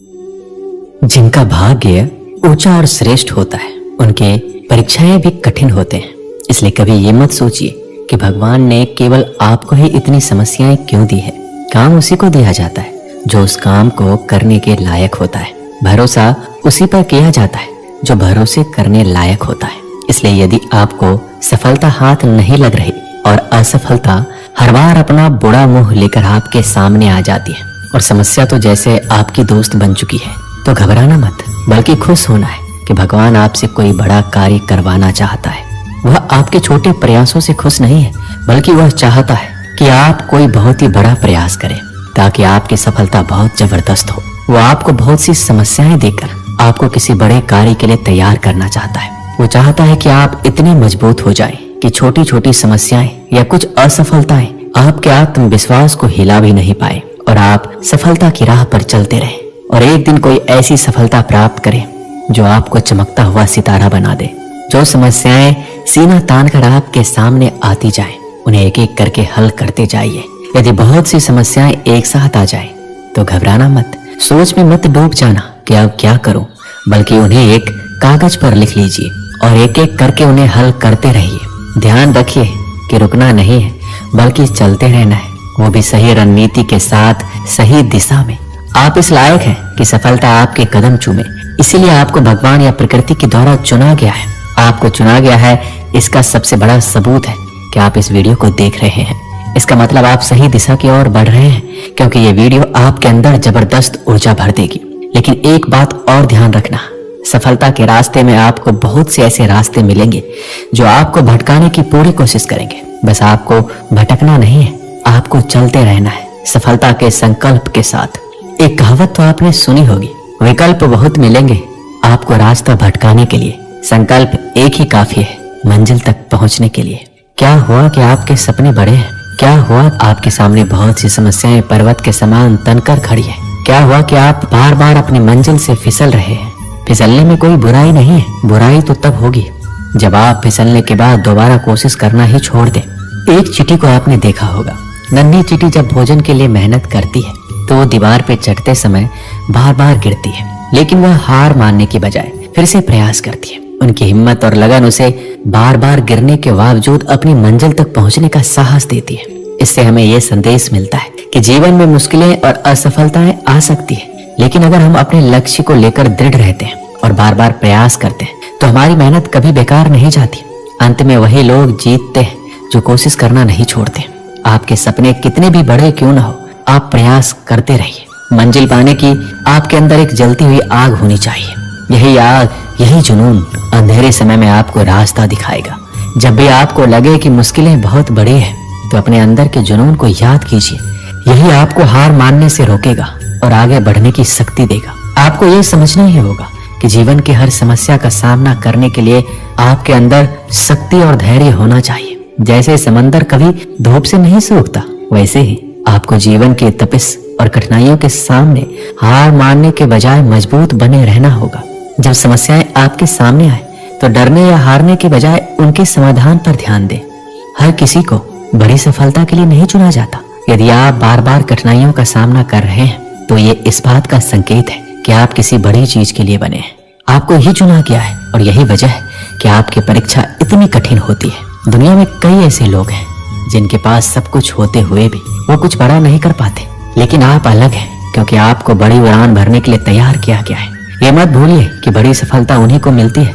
जिनका भाग्य ऊंचा और श्रेष्ठ होता है उनके परीक्षाएं भी कठिन होते हैं। इसलिए कभी ये मत सोचिए कि भगवान ने केवल आपको ही इतनी समस्याएं क्यों दी है। काम उसी को दिया जाता है जो उस काम को करने के लायक होता है। भरोसा उसी पर किया जाता है जो भरोसे करने लायक होता है। इसलिए यदि आपको सफलता हाथ नहीं लग रही और असफलता हर बार अपना बुरा मुंह लेकर आपके सामने आ जाती है और समस्या तो जैसे आपकी दोस्त बन चुकी है, तो घबराना मत, बल्कि खुश होना है कि भगवान आपसे कोई बड़ा कार्य करवाना चाहता है। वह आपके छोटे प्रयासों से खुश नहीं है, बल्कि वह चाहता है कि आप कोई बहुत ही बड़ा प्रयास करें ताकि आपकी सफलता बहुत जबरदस्त हो। वह आपको बहुत सी समस्याएं देकर आपको किसी बड़े कार्य के लिए तैयार करना चाहता है। वो चाहता है कि आप इतने मजबूत हो जाएं कि छोटी छोटी समस्याएं या कुछ असफलताएं आपके आत्मविश्वास को हिला भी नहीं पाए और आप सफलता की राह पर चलते रहें और एक दिन कोई ऐसी सफलता प्राप्त करें जो आपको चमकता हुआ सितारा बना दे। जो समस्याएं सीना तान कर आपके सामने आती जाएं, उन्हें एक एक करके हल करते जाइए। यदि बहुत सी समस्याएं एक साथ आ जाएं, तो घबराना मत, सोच में मत डूब जाना कि अब क्या करूं, बल्कि उन्हें एक कागज पर लिख लीजिए और एक एक करके उन्हें हल करते रहिए। ध्यान रखिए कि रुकना नहीं है, बल्कि चलते रहना है, वो भी सही रणनीति के साथ, सही दिशा में। आप इस लायक हैं कि सफलता आपके कदम चूमे। इसीलिए आपको भगवान या प्रकृति के द्वारा चुना गया है। आपको चुना गया है, इसका सबसे बड़ा सबूत है कि आप इस वीडियो को देख रहे हैं। इसका मतलब आप सही दिशा की ओर बढ़ रहे हैं, क्योंकि ये वीडियो आपके अंदर जबरदस्त ऊर्जा भर देगी। लेकिन एक बात और ध्यान रखना, सफलता के रास्ते में आपको बहुत से ऐसे रास्ते मिलेंगे जो आपको भटकाने की पूरी कोशिश करेंगे। बस आपको भटकना नहीं है, आपको चलते रहना है सफलता के संकल्प के साथ। एक कहावत तो आपने सुनी होगी, विकल्प बहुत मिलेंगे आपको रास्ता भटकाने के लिए, संकल्प एक ही काफी है मंजिल तक पहुंचने के लिए। क्या हुआ कि आपके सपने बड़े हैं? क्या हुआ आपके सामने बहुत सी समस्याएं पर्वत के समान तनकर खड़ी है? क्या हुआ कि आप बार बार अपनी मंजिल से फिसल रहे हैं? फिसलने में कोई बुराई नहीं है, बुराई तो तब होगी जब आप फिसलने के बाद दोबारा कोशिश करना ही छोड़ दें। एक चींटी को आपने देखा होगा। नन्ही चींटी जब भोजन के लिए मेहनत करती है तो वो दीवार पे चढ़ते समय बार बार गिरती है, लेकिन वह हार मानने की बजाय फिर से प्रयास करती है। उनकी हिम्मत और लगन उसे बार बार गिरने के बावजूद अपनी मंजिल तक पहुंचने का साहस देती है। इससे हमें यह संदेश मिलता है कि जीवन में मुश्किलें और असफलताएं आ सकती है, लेकिन अगर हम अपने लक्ष्य को लेकर दृढ़ रहते हैं और बार बार प्रयास करते हैं तो हमारी मेहनत कभी बेकार नहीं जाती। अंत में वही लोग जीतते हैं जो कोशिश करना नहीं छोड़ते। आपके सपने कितने भी बड़े क्यों ना हो, आप प्रयास करते रहिए। मंजिल पाने की आपके अंदर एक जलती हुई आग होनी चाहिए। यही आग, यही जुनून अंधेरे समय में आपको रास्ता दिखाएगा। जब भी आपको लगे कि मुश्किलें बहुत बड़ी हैं, तो अपने अंदर के जुनून को याद कीजिए। यही आपको हार मानने से रोकेगा और आगे बढ़ने की शक्ति देगा। आपको ये समझना ही होगा कि जीवन की हर समस्या का सामना करने के लिए आपके अंदर शक्ति और धैर्य होना चाहिए। जैसे समंदर कभी धूप से नहीं सूखता, वैसे ही आपको जीवन की तपिश और कठिनाइयों के सामने हार मानने के बजाय मजबूत बने रहना होगा। जब समस्याएं आपके सामने आए तो डरने या हारने के बजाय उनके समाधान पर ध्यान दें। हर किसी को बड़ी सफलता के लिए नहीं चुना जाता। यदि आप बार बार कठिनाइयों का सामना कर रहे हैं तो ये इस बात का संकेत है कि आप किसी बड़ी चीज के लिए बने हैं। आपको ही चुना गया है और यही वजह है कि आपकी परीक्षा इतनी कठिन होती है। दुनिया में कई ऐसे लोग हैं जिनके पास सब कुछ होते हुए भी वो कुछ बड़ा नहीं कर पाते, लेकिन आप अलग हैं क्योंकि आपको बड़ी उड़ान भरने के लिए तैयार किया गया है। ये मत भूलिए कि बड़ी सफलता उन्हीं को मिलती है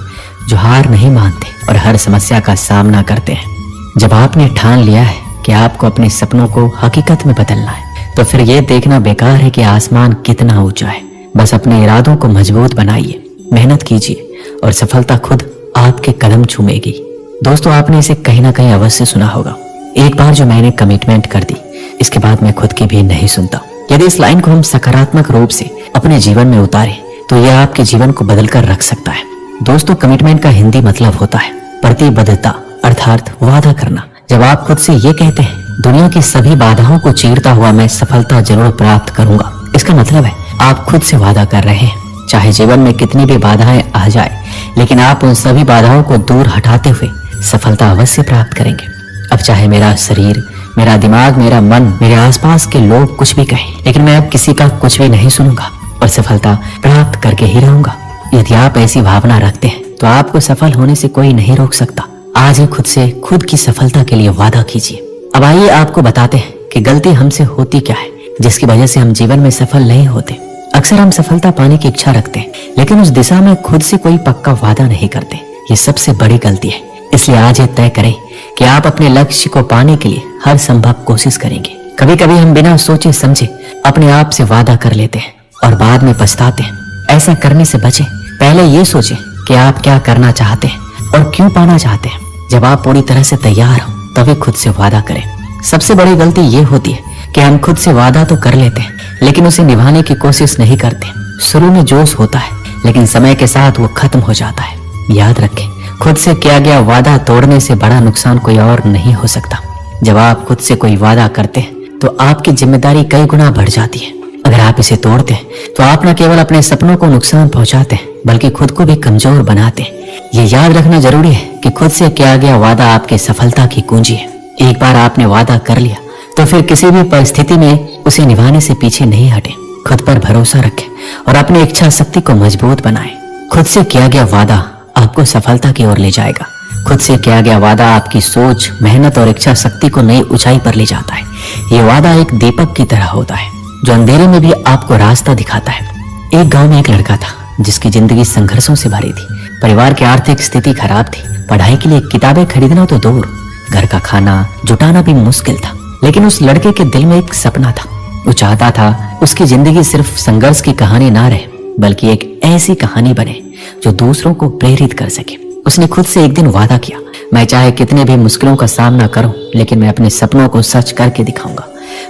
जो हार नहीं मानते और हर समस्या का सामना करते हैं। जब आपने ठान लिया है कि आपको अपने सपनों को हकीकत में बदलना है, तो फिर ये देखना बेकार है कि आसमान कितना ऊंचा है। बस अपने इरादों को मजबूत बनाइए, मेहनत कीजिए और सफलता खुद आपके कदम चूमेगी। दोस्तों, आपने इसे कहीं ना कहीं अवश्य सुना होगा। एक बार जो मैंने कमिटमेंट कर दी, इसके बाद मैं खुद की भी नहीं सुनता। यदि इस लाइन को हम सकारात्मक रूप से अपने जीवन में उतारें तो यह आपके जीवन को बदल कर रख सकता है। दोस्तों, कमिटमेंट का हिंदी मतलब होता है प्रतिबद्धता, अर्थात वादा करना। जब आप खुद से ये कहते हैं, दुनिया की सभी बाधाओं को चीरता हुआ मैं सफलता जरूर प्राप्त करूंगा, इसका मतलब है आप खुद से वादा कर रहे हैं। चाहे जीवन में कितनी भी बाधाएं आ जाए, लेकिन आप उन सभी बाधाओं को दूर हटाते हुए सफलता अवश्य प्राप्त करेंगे। अब चाहे मेरा शरीर, मेरा दिमाग, मेरा मन, मेरे आसपास के लोग कुछ भी कहें, लेकिन मैं अब किसी का कुछ भी नहीं सुनूंगा और सफलता प्राप्त करके ही रहूंगा। यदि आप ऐसी भावना रखते हैं तो आपको सफल होने से कोई नहीं रोक सकता। आज ही खुद से खुद की सफलता के लिए वादा कीजिए। अब आइए आपको बताते हैं कि गलती हमसे होती क्या है जिसकी वजह से हम जीवन में सफल नहीं होते। अक्सर हम सफलता पाने की इच्छा रखते हैं लेकिन उस दिशा में खुद से कोई पक्का वादा नहीं करते। ये सबसे बड़ी गलती है। इसलिए आज ये तय करें कि आप अपने लक्ष्य को पाने के लिए हर संभव कोशिश करेंगे। कभी कभी हम बिना सोचे समझे अपने आप से वादा कर लेते हैं और बाद में पछताते हैं। ऐसा करने से बचें। पहले ये सोचें कि आप क्या करना चाहते हैं और क्यों पाना चाहते हैं। जब आप पूरी तरह से तैयार हो तभी खुद से वादा करें। सबसे बड़ी गलती ये होती है कि हम खुद से वादा तो कर लेते हैं लेकिन उसे निभाने की कोशिश नहीं करते। शुरू में जोश होता है लेकिन समय के साथ वो खत्म हो जाता है। याद रखें, खुद से किया गया वादा तोड़ने से बड़ा नुकसान कोई और नहीं हो सकता। जब आप खुद से कोई वादा करते हैं तो आपकी जिम्मेदारी कई गुना बढ़ जाती है। अगर आप इसे तोड़ते हैं तो आप न केवल अपने सपनों को नुकसान पहुंचाते हैं बल्कि खुद को भी कमजोर बनाते हैं। ये याद रखना जरूरी है कि खुद से किया गया वादा आपकी सफलता की कुंजी है। एक बार आपने वादा कर लिया तो फिर किसी भी परिस्थिति में उसे निभाने से पीछे नहीं हटे। खुद पर भरोसा रखें और अपनी इच्छा शक्ति को मजबूत बनाएं। खुद से किया गया वादा आपको सफलता की ओर ले जाएगा। खुद से किया गया वादा आपकी सोच, मेहनत और इच्छा शक्ति को नई ऊंचाई पर ले जाता है। ये वादा एक दीपक की तरह होता है जो अंधेरे में भी आपको रास्ता दिखाता है। एक गांव में एक लड़का था जिसकी जिंदगी संघर्षों से भरी थी। परिवार की आर्थिक स्थिति खराब थी। पढ़ाई के लिए किताबें खरीदना तो दूर, घर का खाना जुटाना भी मुश्किल था। लेकिन उस लड़के के दिल में एक सपना था। वो चाहता था उसकी जिंदगी सिर्फ संघर्ष की कहानी ना रहे बल्कि एक ऐसी कहानी बने जो दूसरों को प्रेरित कर सके। उसने खुद से एक दिन वादा किया, मैं चाहे कितने भी मुश्किलों का सामना करूं लेकिन मैं अपने सपनों को सच करके दिखाऊंगा।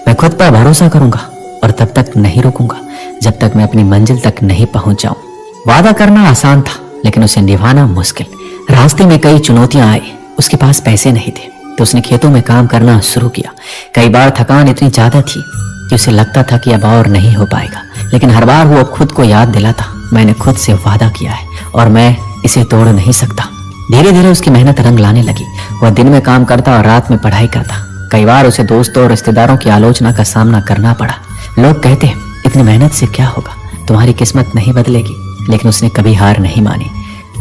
मैं खुद पर भरोसा करूंगा और तब तक नहीं रुकूंगा जब तक मैं अपनी मंजिल तक नहीं पहुंच जाऊं। वादा करना आसान था लेकिन उसे निभाना मुश्किल। रास्ते में कई चुनौतियां आई। उसके पास पैसे नहीं थे तो उसने खेतों में काम करना शुरू किया। कई बार थकान इतनी ज्यादा थी कि उसे लगता था कि अब और नहीं हो पाएगा, लेकिन हर बार वो खुद को याद दिलाता, मैंने खुद से वादा किया है और मैं इसे तोड़ नहीं सकता। धीरे धीरे उसकी मेहनत रंग लाने लगी। वह दिन में काम करता और रात में पढ़ाई करता। कई बार उसे दोस्तों और रिश्तेदारों की आलोचना का सामना करना पड़ा। लोग कहते हैं, इतनी मेहनत से क्या होगा, तुम्हारी किस्मत नहीं बदलेगी। लेकिन उसने कभी हार नहीं मानी।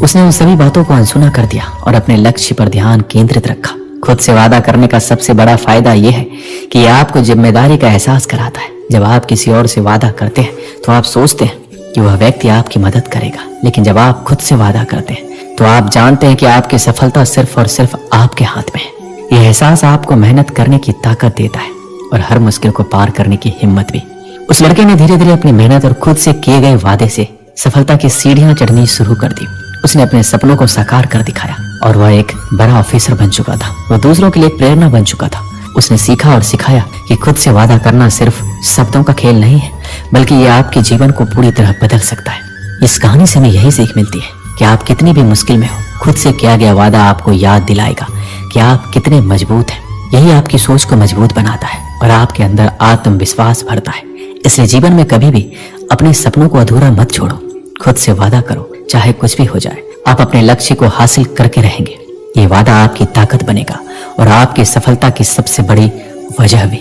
उसने उन सभी बातों को अनसुना कर दिया और अपने लक्ष्य पर ध्यान केंद्रित रखा। खुद से वादा करने का सबसे बड़ा फायदा यह है कि यह आपको जिम्मेदारी का एहसास कराता है। जब आप किसी और से वादा करते हैं तो आप सोचते हैं कि वह व्यक्ति आपकी मदद करेगा, लेकिन जब आप खुद से वादा करते हैं तो आप जानते हैं कि आपकी सफलता सिर्फ और सिर्फ आपके हाथ में है। यह एहसास आपको मेहनत करने की ताकत देता है और हर मुश्किल को पार करने की हिम्मत भी। उस लड़के ने धीरे धीरे अपनी मेहनत और खुद से किए गए वादे से सफलता की सीढ़ियां चढ़नी शुरू कर दी। उसने अपने सपनों को साकार कर दिखाया और वह एक बड़ा ऑफिसर बन चुका था। वह दूसरों के लिए प्रेरणा बन चुका था। उसने सीखा और सिखाया कि खुद से वादा करना सिर्फ शब्दों का खेल नहीं है बल्कि यह आपके जीवन को पूरी तरह बदल सकता है। इस कहानी से हमें यही सीख मिलती है कि आप कितनी भी मुश्किल में हो, खुद से किया गया वादा आपको याद दिलाएगा कि आप कितने मजबूत हैं। यही आपकी सोच को मजबूत बनाता है और आपके अंदर आत्मविश्वास भरता है। इसलिए जीवन में कभी भी अपने सपनों को अधूरा मत छोड़ो। खुद से वादा करो, चाहे कुछ भी हो जाए, आप अपने लक्ष्य को हासिल करके रहेंगे। ये वादा आपकी ताकत बनेगा और आपकी सफलता की सबसे बड़ी वजह भी।